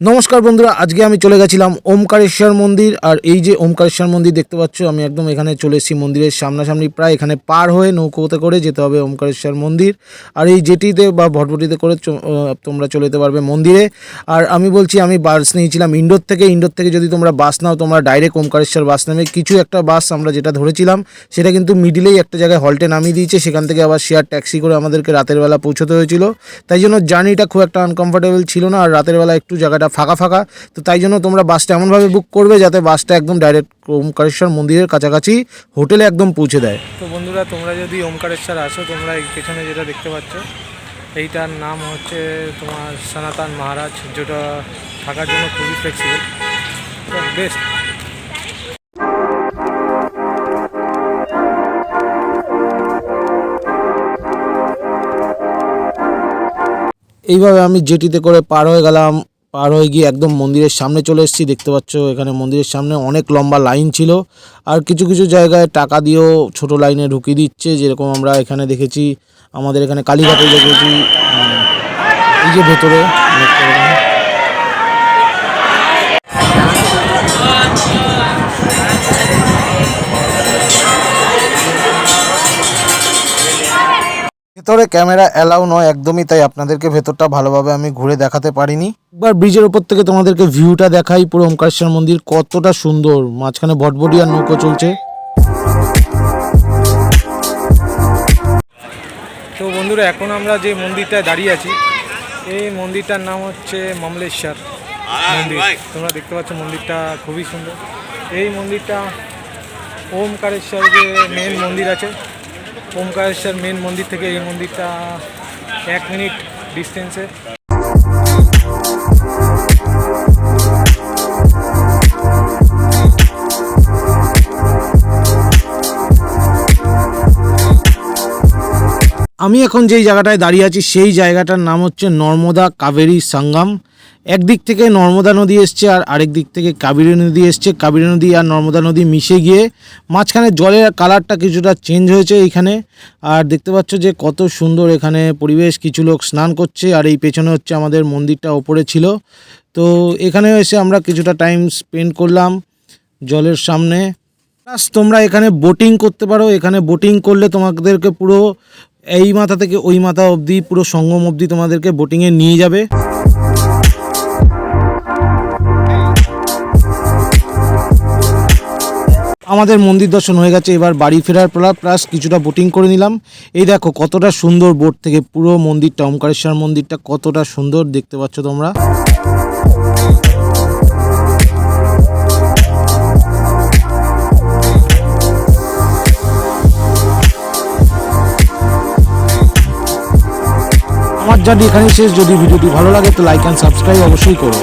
নমস্কার বন্ধুরা, আজকে আমি চলে গেছিলাম ওমকারেশ্বর মন্দির। আর এই যে ওমকারেশ্বর মন্দির দেখতে পাচ্ছ, আমি একদম এখানে চলে এসেছি মন্দিরের সামনাসামনি। প্রায় এখানে পার হয়ে নৌকোতে করে যেতে হবে ওমকারেশ্বর মন্দির। আর এই জেটিতে বা ভটভটিতে করে তোমরা চলে যেতে পারবে মন্দিরে। আর আমি বলছি, আমি বাস নিয়েছিলাম ইন্ডোর থেকে যদি তোমরা বাস নাও, তোমরা ডাইরেক্ট ওমকারেশ্বর বাস নেবে। কিছু একটা বাস আমরা যেটা ধরেছিলাম সেটা কিন্তু মিডিলেই একটা জায়গায় হল্টে নামিয়ে দিয়েছে, সেখান থেকে আবার শেয়ার ট্যাক্সি করে আমাদেরকে রাতের বেলা পৌঁছতে হয়েছিল। তাই জন্য জার্নিটা খুব একটা আনকমফর্টেবল ছিল না। আর রাতের বেলা একটু জায়গাটা ফাঁকা, তো তাই জন্য তোমরা বাসটা এমনভাবে বুক করবে যাতে বাসটা একদম ডাইরেক্ট ওমকারেশ্বর মন্দিরের কাছাকাছি হোটেলে একদম পৌঁছে দেয়। তো বন্ধুরা, তোমরা যদি ওমকারেশ্বর আসো, তোমরা এই পেছনে যেটা দেখতে পাচ্ছ এইটার নাম হচ্ছে তোমার সনাতন মহারাজ, যেটা থাকার জন্য খুবই ফ্লেক্সিবল, বেস্ট। এইভাবে আমি জেটিতে করে পার হয়ে গেলাম। পার হয়ে গিয়ে একদম মন্দিরের সামনে চলে এসেছি। দেখতে পাচ্ছ এখানে মন্দিরের সামনে অনেক লম্বা লাইন ছিল। আর কিছু কিছু জায়গায় টাকা দিয়েও ছোট লাইনে ঢুকিয়ে দিচ্ছে, যেরকম আমরা এখানে দেখেছি, আমাদের এখানে কালীঘাটে দেখেছি। এই যে ভেতরে ভেতরে ক্যামেরা অ্যালাউ নয় একদমই, তাই আপনাদেরকে ভেতরটা ভালোভাবে আমি ঘুরে দেখাতে পারিনি। একবার ব্রিজের ওপর থেকে তোমাদেরকে ভিউটা দেখাই। পুরো ওমকারেশ্বর মন্দির কতটা সুন্দর, মাঝখানে ভটভটি আর নৌকো চলছে। তো বন্ধুরা, এখন আমরা যে মন্দিরটায় দাঁড়িয়ে আছি, এই মন্দিরটার নাম হচ্ছে মমলেশ্বর মন্দির। তোমরা দেখতে পাচ্ছ মন্দিরটা খুবই সুন্দর। এই মন্দিরটা ওমকারেশ্বর যে মেন মন্দির আছে, ওমকারেশ্বর মেন মন্দির থেকে এই মন্দিরটা 1 মিনিট ডিস্টেন্সে। আমি এখন যেই জায়গাটায় দাঁড়িয়ে আছি সেই জায়গাটার নাম হচ্ছে নর্মদা কাবেরী সঙ্গম। একদিক থেকে নর্মদা নদী এসছে আর আরেক দিক থেকে কাবেরী নদী এসছে। কাবেরী নদী আর নর্মদা নদী মিশে গিয়ে মাঝখানে জলের কালারটা কিছুটা চেঞ্জ হয়েছে এইখানে। আর দেখতে পাচ্ছ যে কত সুন্দর এখানে পরিবেশ, কিছু লোক স্নান করছে। আর এই পেছনে হচ্ছে আমাদের মন্দিরটা ওপরে ছিল। তো এখানে এসে আমরা কিছুটা টাইম স্পেন্ড করলাম জলের সামনে। প্লাস তোমরা এখানে বোটিং করতে পারো। এখানে বোটিং করলে তোমাদেরকে পুরো এই মাথা থেকে ওই মাথা অবধি, পুরো সঙ্গম অবধি তোমাদেরকে বোটিংয়ে নিয়ে যাবে। আমাদের মন্দির দর্শন হয়ে গেছে, এবার বাড়ি ফেরার পালা। প্লাস কিছুটা বোটিং করে নিলাম। এই দেখো কতটা সুন্দর বোট থেকে পুরো মন্দিরটা, ওমকারেশ্বর মন্দিরটা কতটা সুন্দর দেখতে পাচ্ছ তোমরা। আমার জার্নি এখানেই শেষ। যদি ভিডিওটি ভালো লাগে তো লাইক অ্যান্ড সাবস্ক্রাইব অবশ্যই করো।